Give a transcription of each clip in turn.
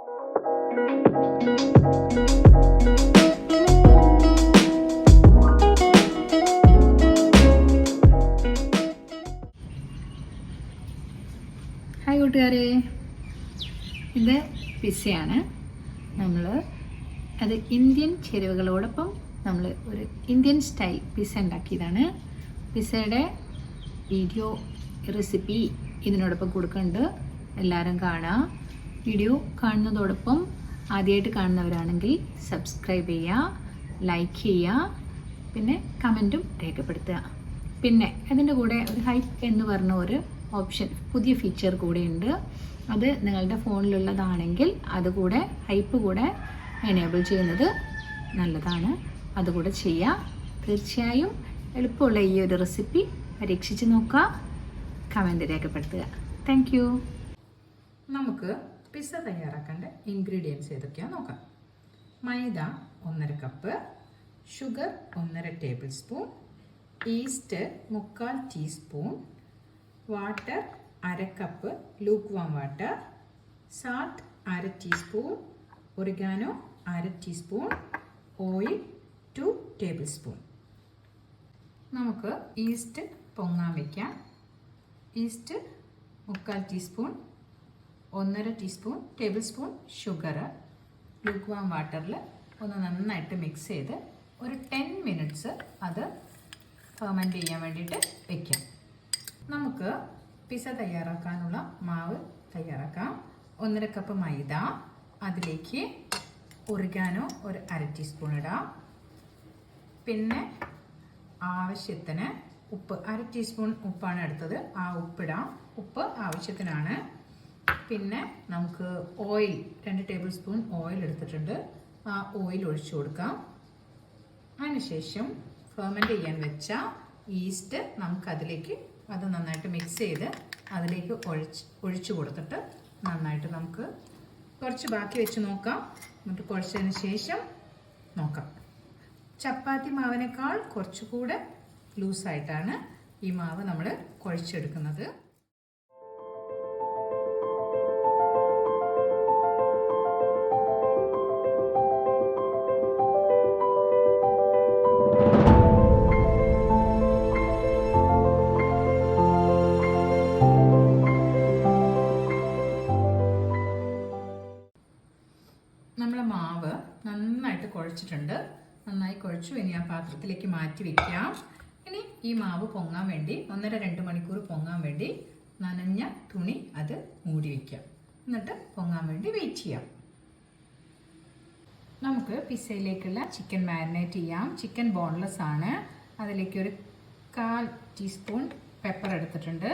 Hi കൂട്ടുകാരെ, ഇത് പിസ്സയാണ്. അത് ഇന്ത്യൻ ചേരുവകളോടൊപ്പം നമ്മൾ ഒരു ഇന്ത്യൻ സ്റ്റൈൽ പിസ്സ ഉണ്ടാക്കിയതാണ്. പിസ്സയുടെ വീഡിയോ റെസിപ്പി ഇതിനോടൊപ്പം കൊടുക്കുന്നുണ്ട്. എല്ലാവരും കാണുക. വീഡിയോ കാണുന്നതോടൊപ്പം ആദ്യമായിട്ട് കാണുന്നവരാണെങ്കിൽ സബ്സ്ക്രൈബ് ചെയ്യുക, ലൈക്ക് ചെയ്യുക, പിന്നെ കമൻറ്റും രേഖപ്പെടുത്തുക. പിന്നെ അതിൻ്റെ കൂടെ ഒരു ഹൈപ്പ് എന്ന് പറഞ്ഞ ഒരു ഓപ്ഷൻ, പുതിയ ഫീച്ചർ കൂടെയുണ്ട്. അത് നിങ്ങളുടെ ഫോണിലുള്ളതാണെങ്കിൽ അതുകൂടെ ഹൈപ്പ് കൂടെ എനേബിൾ ചെയ്യുന്നത് നല്ലതാണ്. അതുകൂടെ ചെയ്യുക. തീർച്ചയായും എളുപ്പമുള്ള ഈ ഒരു റെസിപ്പി പരീക്ഷിച്ച് നോക്കുക, കമൻറ്റ് രേഖപ്പെടുത്തുക. Thank you. നമുക്ക് പിസ്സ തയ്യാറാക്കേണ്ട ഇൻഗ്രീഡിയൻസ് ഏതൊക്കെയാണെന്ന് നോക്കാം. Maida 1.5 cup, sugar 1.5 tablespoon, yeast 1/4 teaspoon, water 1/2 cup lukewarm water, salt 1/2 teaspoon, oregano 1/2 teaspoon, oil 2 tablespoon. നമുക്ക് ഈസ്റ്റ് പൊങ്ങാൻ വയ്ക്കാം. Yeast 1/4 teaspoon, 1.5 teaspoon tablespoon sugar lukewarm വാട്ടറിൽ ഒന്ന് നന്നായിട്ട് മിക്സ് ചെയ്ത് ഒരു 10 മിനിറ്റ്സ് അത് ഫെർമെൻറ്റ് ചെയ്യാൻ വേണ്ടിയിട്ട് വയ്ക്കാം. നമുക്ക് പിസ്സ തയ്യാറാക്കാനുള്ള മാവ് തയ്യാറാക്കാം. 1.5 കപ്പ് മൈദ, അതിലേക്ക് ഒറിഗാനോ ഒരു 1/2 ടീസ്പൂൺ ഇടാം. പിന്നെ ആവശ്യത്തിന് ഉപ്പ്, 1/2 ടീസ്പൂൺ ഉപ്പാണ് എടുത്തത്, ആ ഉപ്പിടാം. ഉപ്പ് ആവശ്യത്തിനാണ്. പിന്നെ നമുക്ക് ഓയിൽ 2 ടേബിൾ സ്പൂൺ ഓയിൽ എടുത്തിട്ടുണ്ട്, ആ ഓയിൽ ഒഴിച്ചു കൊടുക്കാം. അതിനുശേഷം ഫെർമെൻറ്റ് ചെയ്യാൻ വെച്ച ഈസ്റ്റ് നമുക്കതിലേക്ക് അത് നന്നായിട്ട് മിക്സ് ചെയ്ത് അതിലേക്ക് ഒഴിച്ചു കൊടുത്തിട്ട് നന്നായിട്ട് നമുക്ക് കുറച്ച് ബാക്കി വെച്ച് നോക്കാം. എന്നിട്ട് കുഴച്ചതിന് ശേഷം നോക്കാം. ചപ്പാത്തി മാവിനേക്കാൾ കുറച്ചുകൂടെ ലൂസായിട്ടാണ് ഈ മാവ് നമ്മൾ കുഴച്ചെടുക്കുന്നത്. നമ്മളെ മാവ് നന്നായിട്ട് കുഴച്ചിട്ടുണ്ട്. നന്നായി കുഴച്ചു. ഇനി ആ പാത്രത്തിലേക്ക് മാറ്റി വയ്ക്കാം. ഇനി ഈ മാവ് പൊങ്ങാൻ വേണ്ടി 1.5-2 മണിക്കൂർ പൊങ്ങാൻ വേണ്ടി നനഞ്ഞ തുണി അത് മൂടി വയ്ക്കാം. എന്നിട്ട് പൊങ്ങാൻ വേണ്ടി വെയിറ്റ് ചെയ്യാം. നമുക്ക് പിസ്സയിലേക്കുള്ള ചിക്കൻ മാരിനേറ്റ് ചെയ്യാം. ചിക്കൻ ബോൺലെസ് ആണ്. അതിലേക്ക് ഒരു 1/4 ടീസ്പൂൺ പെപ്പർ എടുത്തിട്ടുണ്ട്.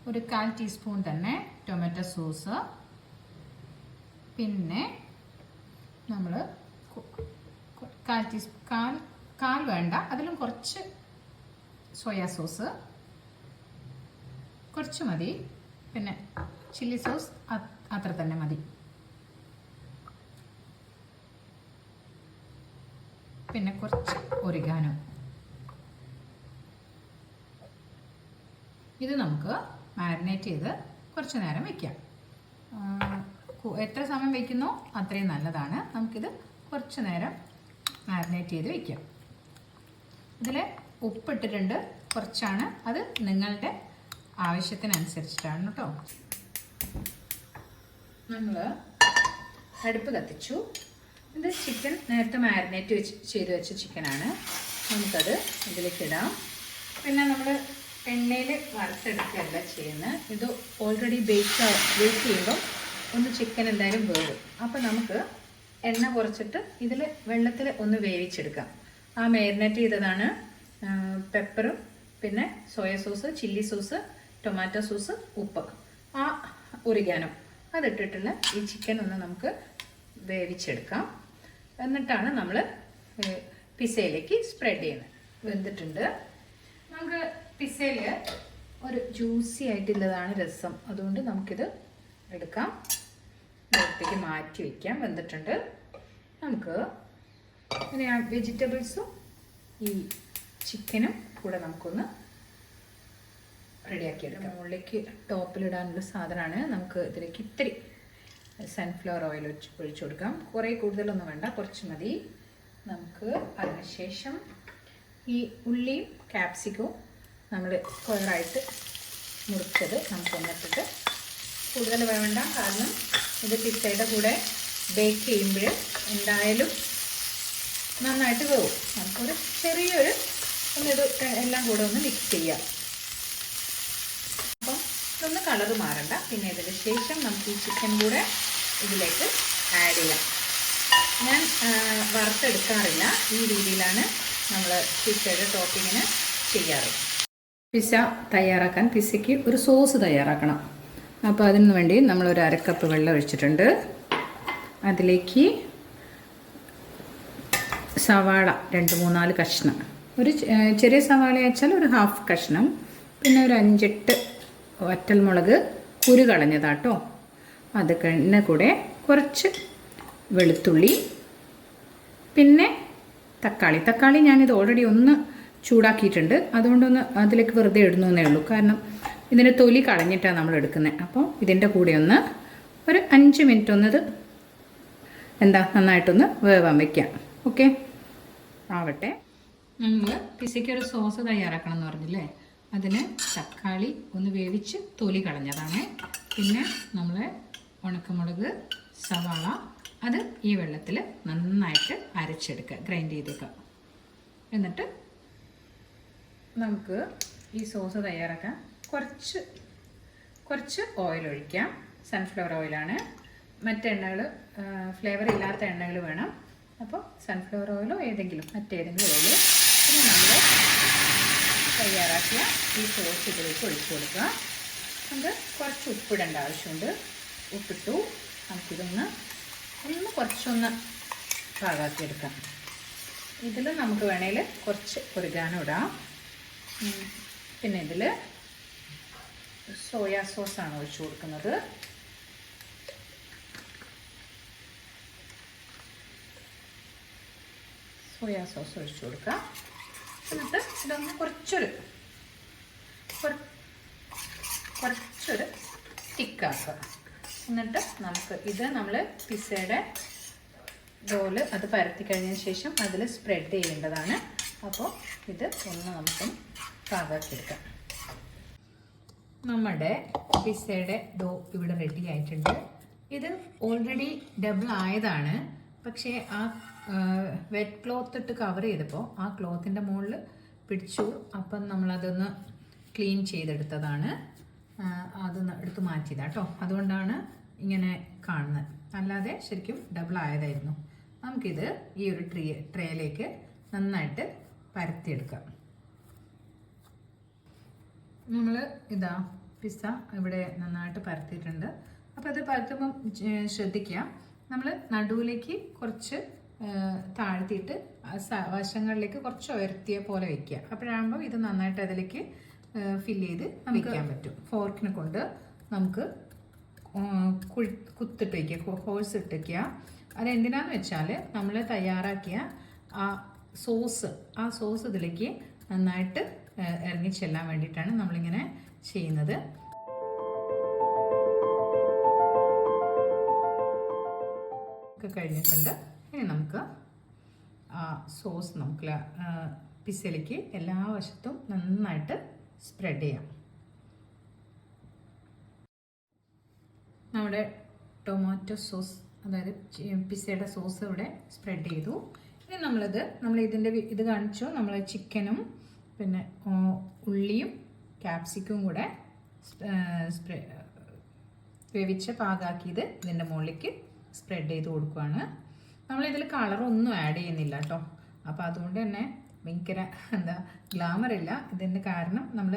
ഒരു 1/4 ടീസ്പൂൺ തന്നെ ടൊമാറ്റോ സോസ്. പിന്നെ നമ്മൾ 1/4 വേണ്ട, അതിലും കുറച്ച് സോയാ സോസ് കുറച്ച് മതി. പിന്നെ ചില്ലി സോസ് അത്ര തന്നെ മതി. പിന്നെ കുറച്ച് ഒറിഗാനോ. ഇത് നമുക്ക് മാരിനേറ്റ് ചെയ്ത് കുറച്ച് നേരം വയ്ക്കാം. എത്ര സമയം വയ്ക്കുന്നോ അത്രയും നല്ലതാണ്. നമുക്കിത് കുറച്ച് നേരം മാരിനേറ്റ് ചെയ്ത് വയ്ക്കാം. ഇതിൽ ഉപ്പിട്ടിട്ടുണ്ട് കുറച്ചാണ്, അത് നിങ്ങളുടെ ആവശ്യത്തിനനുസരിച്ചിട്ടാണ് കേട്ടോ. നമ്മൾ അടുപ്പ് കത്തിച്ചു. ഇത് ചിക്കൻ നേരത്തെ മാരിനേറ്റ് ചെയ്ത് വെച്ച ചിക്കനാണ്. നമുക്കത് ഇതിലേക്ക് ഇടാം. പിന്നെ നമ്മൾ എണ്ണയിൽ വറുത്തെടുക്കുകയല്ല ചെയ്യുന്നത്. ഇത് ഓൾറെഡി ബേക്ക് ചെയ്യുമ്പോൾ ഒന്ന് ചിക്കൻ എന്തായാലും വേവും. അപ്പോൾ നമുക്ക് എണ്ണ കുറച്ചിട്ട് ഇതിൽ വെള്ളത്തിൽ ഒന്ന് വേവിച്ചെടുക്കാം. ആ മാരിനേറ്റ് ചെയ്തതാണ് പെപ്പറും പിന്നെ soya sauce, chilli sauce, tomato sauce, ഉപ്പ്, ആ ഒറിഗാനോ അതിട്ടിട്ടുള്ള ഈ ചിക്കൻ ഒന്ന് നമുക്ക് വേവിച്ചെടുക്കാം. എന്നിട്ടാണ് നമ്മൾ പിസ്സയിലേക്ക് സ്പ്രെഡ് ചെയ്യുന്നത്. വെന്തിട്ടുണ്ട്. നമുക്ക് പിസ്സയിൽ ഒരു ജ്യൂസി ആയിട്ടുള്ളതാണ് രസം, അതുകൊണ്ട് നമുക്കിത് എടുക്കാം. നേരത്തേക്ക് മാറ്റി വയ്ക്കാം. വെന്തിട്ടുണ്ട്. നമുക്ക് ഇനി ആ വെജിറ്റബിൾസും ഈ ചിക്കനും കൂടെ നമുക്കൊന്ന് റെഡിയാക്കി എടുക്കാം. മുകളിലേക്ക് ടോപ്പിലിടാനുള്ള സാധനമാണ്. നമുക്ക് ഇതിലേക്ക് ഇത്തിരി സൺഫ്ലവർ ഓയിൽ ഒഴിച്ചു കൊടുക്കാം. കുറേ കൂടുതലൊന്നും വേണ്ട, കുറച്ച് മതി. നമുക്ക് അതിനുശേഷം ഈ ഉള്ളിയും ക്യാപ്സിക്കവും നമ്മൾ സ്ക്വയറായിട്ട് മുറിച്ചത് നമുക്ക് ഒന്നിട്ടിട്ട്, കൂടുതൽ വേണ്ട, കാരണം ഇത് പിസ്സയുടെ കൂടെ ബേക്ക് ചെയ്യുമ്പോൾ എന്തായാലും നന്നായിട്ട് വേവും. നമുക്കൊരു ചെറിയൊരു ഒന്നിത് എല്ലാം കൂടെ ഒന്ന് മിക്സ് ചെയ്യാം. അപ്പം ഇതൊന്ന് കളറ് മാറണ്ട. പിന്നെ ഇതിന് ശേഷം നമുക്ക് ഈ ചിക്കൻ കൂടെ ഇതിലേക്ക് ആഡ് ചെയ്യാം. ഞാൻ വറുത്തെടുക്കാറില്ല, ഈ രീതിയിലാണ് നമ്മൾ പിസ്സയുടെ ടോപ്പിങ്ങിന് ചെയ്യാറ്. പിസ്സ തയ്യാറാക്കാൻ പിസ്സയ്ക്ക് ഒരു സോസ് തയ്യാറാക്കണം. അപ്പോൾ അതിന് വേണ്ടി നമ്മളൊരു 1/2 കപ്പ് വെള്ളം ഒഴിച്ചിട്ടുണ്ട്. അതിലേക്ക് സവാള 2-3-4 കഷ്ണം, ഒരു ചെറിയ സവാള വെച്ചാൽ ഒരു 1/2 കഷ്ണം, പിന്നെ ഒരു 5-8 വറ്റൽമുളക് കുരു കളഞ്ഞതാട്ടോ, അത് കൂടെ കുറച്ച് വെളുത്തുള്ളി, പിന്നെ തക്കാളി ഞാനിത് ഓൾറെഡി ഒന്ന് ചൂടാക്കിയിട്ടുണ്ട്, അതുകൊണ്ടൊന്ന് അതിലേക്ക് വെറുതെ ഇടുന്നേ ഉള്ളൂ, കാരണം ഇതിൻ്റെ തൊലി കളഞ്ഞിട്ടാണ് നമ്മൾ എടുക്കുന്നത്. അപ്പോൾ ഇതിൻ്റെ കൂടെ ഒന്ന് ഒരു 5 മിനിറ്റ് ഒന്നത് നന്നായിട്ടൊന്ന് വേവാൻ വയ്ക്കാം. ഓക്കെ, ആവട്ടെ. നമ്മൾ പിസ്സയ്ക്ക് ഒരു സോസ് തയ്യാറാക്കണം എന്ന് പറഞ്ഞില്ലേ, അതിന് തക്കാളി ഒന്ന് വേവിച്ച് തൊലി കളഞ്ഞതാണ്, പിന്നെ നമ്മൾ ഉണക്കമുളക്, സവാള, അത് ഈ വെള്ളത്തിൽ നന്നായിട്ട് അരച്ചെടുക്കുക, ഗ്രൈൻഡ് ചെയ്തേക്കുക. എന്നിട്ട് നമുക്ക് ഈ സോസ് തയ്യാറാക്കാൻ കുറച്ച് ഓയിൽ ഒഴിക്കാം. സൺഫ്ലവർ ഓയിലാണ്. മറ്റെണ്ണകൾ ഫ്ലേവർ ഇല്ലാത്ത എണ്ണകൾ വേണം. അപ്പോൾ സൺഫ്ലവർ ഓയിലോ മറ്റേതെങ്കിലും ഓയിൽ. പിന്നെ നമ്മൾ തയ്യാറാക്കിയ ഈ സോസ് ഇതിലേക്ക് ഒഴിച്ചു കൊടുക്കുക. നമുക്ക് കുറച്ച് ഉപ്പിടേണ്ട ആവശ്യമുണ്ട്. ഉപ്പിട്ടു. നമുക്കിതൊന്ന് കുറച്ചൊന്ന് പാകാക്കിയെടുക്കാം. ഇതിൽ നമുക്ക് വേണേൽ കുറച്ച് ഒറിഗാനോ ഇടാം. പിന്നെ ഇതിൽ സോയാ സോസാണ് ഒഴിച്ചു കൊടുക്കുന്നത്. സോയാ സോസ് ഒഴിച്ചു കൊടുക്കാം. എന്നിട്ട് ഇതൊന്ന് കുറച്ചൊരു തിക്കാക്കുക. എന്നിട്ട് നമുക്ക് ഇത് നമ്മൾ പിസ്സയുടെ റോള് അത് പരത്തി കഴിഞ്ഞതിന് ശേഷം അതിൽ സ്പ്രെഡ് ചെയ്യേണ്ടതാണ്. അപ്പോൾ ഇത് ഒന്ന് നമുക്ക് പാകാക്കിയെടുക്കാം. നമ്മുടെ പിസ്സയുടെ ഡോ ഇവിടെ റെഡി ആയിട്ടുണ്ട്. ഇത് ഓൾറെഡി ഡബിൾ ആയതാണ്, പക്ഷേ ആ വെറ്റ് ക്ലോത്ത് ഇട്ട് കവർ ചെയ്തപ്പോൾ ആ ക്ലോത്തിൻ്റെ മുകളിൽ പിടിച്ചു. അപ്പം നമ്മളതൊന്ന് ക്ലീൻ ചെയ്തെടുത്തതാണ്, അത് എടുത്ത് മാറ്റിയതാട്ടോ. അതുകൊണ്ടാണ് ഇങ്ങനെ കാണുന്നത്, അല്ലാതെ ശരിക്കും ഡബിൾ ആയതായിരുന്നു. നമുക്കിത് ഈ ഒരു ട്രേയിലേക്ക് നന്നായിട്ട് പരത്തിയെടുക്കാം. നമ്മൾ ഇതാ പിസ്സ ഇവിടെ നന്നായിട്ട് പരത്തിയിട്ടുണ്ട്. അപ്പോൾ അത് പരത്തുമ്പം ശ്രദ്ധിക്കുക, നമ്മൾ നടുവിലേക്ക് കുറച്ച് താഴ്ത്തിയിട്ട് വശങ്ങളിലേക്ക് കുറച്ച് ഉയർത്തിയ പോലെ വയ്ക്കുക. അപ്പോഴാകുമ്പോൾ ഇത് നന്നായിട്ട് അതിലേക്ക് ഫില്ല് ചെയ്ത് വയ്ക്കാൻ പറ്റും. ഫോർക്കിനെ കൊണ്ട് നമുക്ക് കുത്തിട്ട് വയ്ക്കുക, ഹോൾസ് ഇട്ട് വയ്ക്കുക. അതെന്തിനാന്ന് വെച്ചാൽ നമ്മൾ തയ്യാറാക്കിയ ആ സോസ് ഇതിലേക്ക് നന്നായിട്ട് ഇറങ്ങിച്ചെല്ലാൻ വേണ്ടിയിട്ടാണ് നമ്മളിങ്ങനെ ചെയ്യുന്നത്. ഒക്കെ കഴിഞ്ഞിട്ടുണ്ട്. ഇനി നമുക്ക് ആ സോസ് നമുക്ക് പിസ്സയിലേക്ക് എല്ലാ വശത്തും നന്നായിട്ട് സ്പ്രെഡ് ചെയ്യാം. നമ്മുടെ ടൊമാറ്റോ സോസ്, അതായത് പിസ്സയുടെ സോസ് ഇവിടെ സ്പ്രെഡ് ചെയ്തു. ഇനി നമ്മൾ ഇത് കാണിച്ചു, നമ്മൾ ചിക്കനും പിന്നെ ഉള്ളിയും ക്യാപ്സിക്കും കൂടെ വേവിച്ച് പാകാക്കിയത് ഇതിൻ്റെ മുകളിലേക്ക് സ്പ്രെഡ് ചെയ്ത് കൊടുക്കുകയാണ്. നമ്മളിതിൽ കളറൊന്നും ആഡ് ചെയ്യുന്നില്ല കേട്ടോ. അപ്പോൾ അതുകൊണ്ട് തന്നെ ഭയങ്കര ഗ്ലാമർ ഇല്ല. ഇതിൻ്റെ കാരണം നമ്മൾ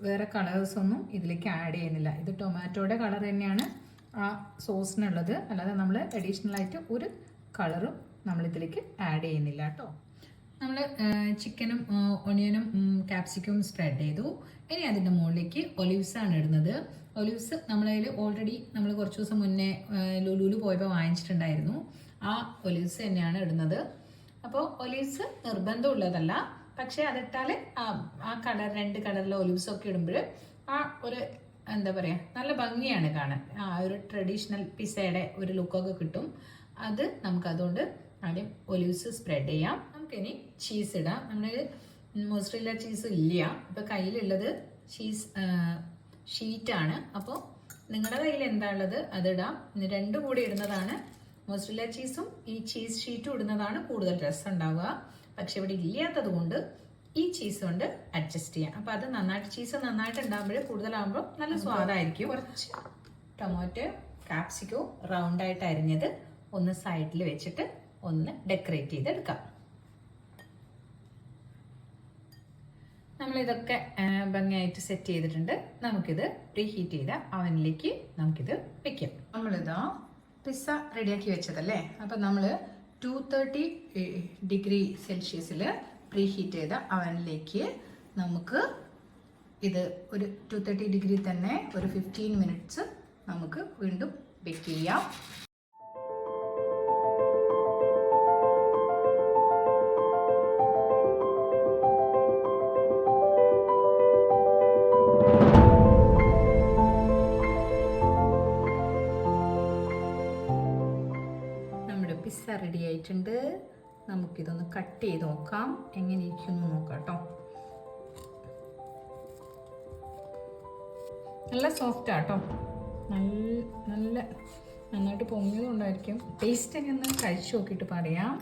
വേറെ കളേഴ്സൊന്നും ഇതിലേക്ക് ആഡ് ചെയ്യുന്നില്ല. ഇത് ടൊമാറ്റോയുടെ കളർ തന്നെയാണ് ആ സോസിനുള്ളത്, അല്ലാതെ നമ്മൾ അഡീഷണൽ ആയിട്ട് ഒരു കളറും നമ്മളിതിലേക്ക് ആഡ് ചെയ്യുന്നില്ല കേട്ടോ. നമ്മൾ ചിക്കനും ഒണിയനും ക്യാപ്സിക്കും സ്പ്രെഡ് ചെയ്തു. ഇനി അതിൻ്റെ മുകളിലേക്ക് ഒലിവ്സാണ് ഇടുന്നത്. ഒലിവ്സ് നമ്മളതിൽ ഓൾറെഡി നമ്മൾ കുറച്ച് ദിവസം മുന്നേ ലുലുവിൽ പോയപ്പോൾ വാങ്ങിച്ചിട്ടുണ്ടായിരുന്നു. ആ ഒലിവ്സ് തന്നെയാണ് ഇടുന്നത്. അപ്പോൾ ഒലിവ്സ് നിർബന്ധമുള്ളതല്ല, പക്ഷേ അതിട്ടാൽ ആ കളർ 2 കളറിലെ ഒലിവ്സൊക്കെ ഇടുമ്പോൾ ആ ഒരു എന്താ പറയുക, നല്ല ഭംഗിയാണ് കാണാൻ. ആ ഒരു ട്രഡീഷണൽ പിസയുടെ ഒരു ലുക്കൊക്കെ കിട്ടും. അത് നമുക്കതുകൊണ്ട് ആദ്യം ഒലിവ്സ് സ്പ്രെഡ് ചെയ്യാം. നമുക്കിനി ചീസ് ഇടാം. നമ്മൾ മോസറല്ല ചീസ് ഇല്ല, ഇപ്പം കയ്യിലുള്ളത് ചീസ് ഷീറ്റാണ്. അപ്പോൾ നിങ്ങളുടെ കയ്യിൽ എന്താ ഉള്ളത് അതിടാം. രണ്ടും കൂടി ഇടുന്നതാണ്, മോസറല്ല ചീസും ഈ ചീസ് ഷീറ്റും ഇടുന്നതാണ് കൂടുതൽ രസം ഉണ്ടാവുക. പക്ഷെ ഇവിടെ ഇല്ലാത്തത് കൊണ്ട് ഈ ചീസ് കൊണ്ട് അഡ്ജസ്റ്റ് ചെയ്യാം. അപ്പോൾ അത് നന്നായിട്ട് ചീസ് നന്നായിട്ട് ഉണ്ടാകുമ്പോൾ കൂടുതലാകുമ്പോൾ നല്ല സ്വാദായിരിക്കും. കുറച്ച് ടൊമാറ്റോ കാപ്സിക്കോ റൗണ്ടായിട്ട് അരിഞ്ഞത് ഒന്ന് സൈഡിൽ വെച്ചിട്ട് ഒന്ന് ഡെക്കറേറ്റ് ചെയ്തെടുക്കാം. നമ്മളിതൊക്കെ ഭംഗിയായിട്ട് സെറ്റ് ചെയ്തിട്ടുണ്ട്. നമുക്കിത് പ്രീഹീറ്റ് ചെയ്ത അവനിലേക്ക് നമുക്കിത് വെക്കാം. നമ്മളിതാ പിസ്സ റെഡിയാക്കി വെച്ചതല്ലേ, അപ്പം നമ്മൾ 230 ഡിഗ്രി സെൽഷ്യസിൽ പ്രീഹീറ്റ് ചെയ്ത അവനിലേക്ക് നമുക്ക് ഇത് ഒരു 230 ഡിഗ്രി തന്നെ ഒരു 15 മിനിറ്റ്സ് നമുക്ക് വീണ്ടും ബേക്ക് ചെയ്യാം. പിസ്സ റെഡി ആയിട്ടുണ്ട്. നമുക്കിതൊന്ന് കട്ട് ചെയ്ത് നോക്കാം, എങ്ങനെ ഇരിക്കുന്നു നോക്കാം കേട്ടോ. നല്ല സോഫ്റ്റ് ആട്ടോ, നല്ല നന്നായിട്ട് പൊങ്ങിയതുകൊണ്ടായിരിക്കും. ടേസ്റ്റ് എങ്ങനെ കഴിച്ചു നോക്കിയിട്ട് പറയാം.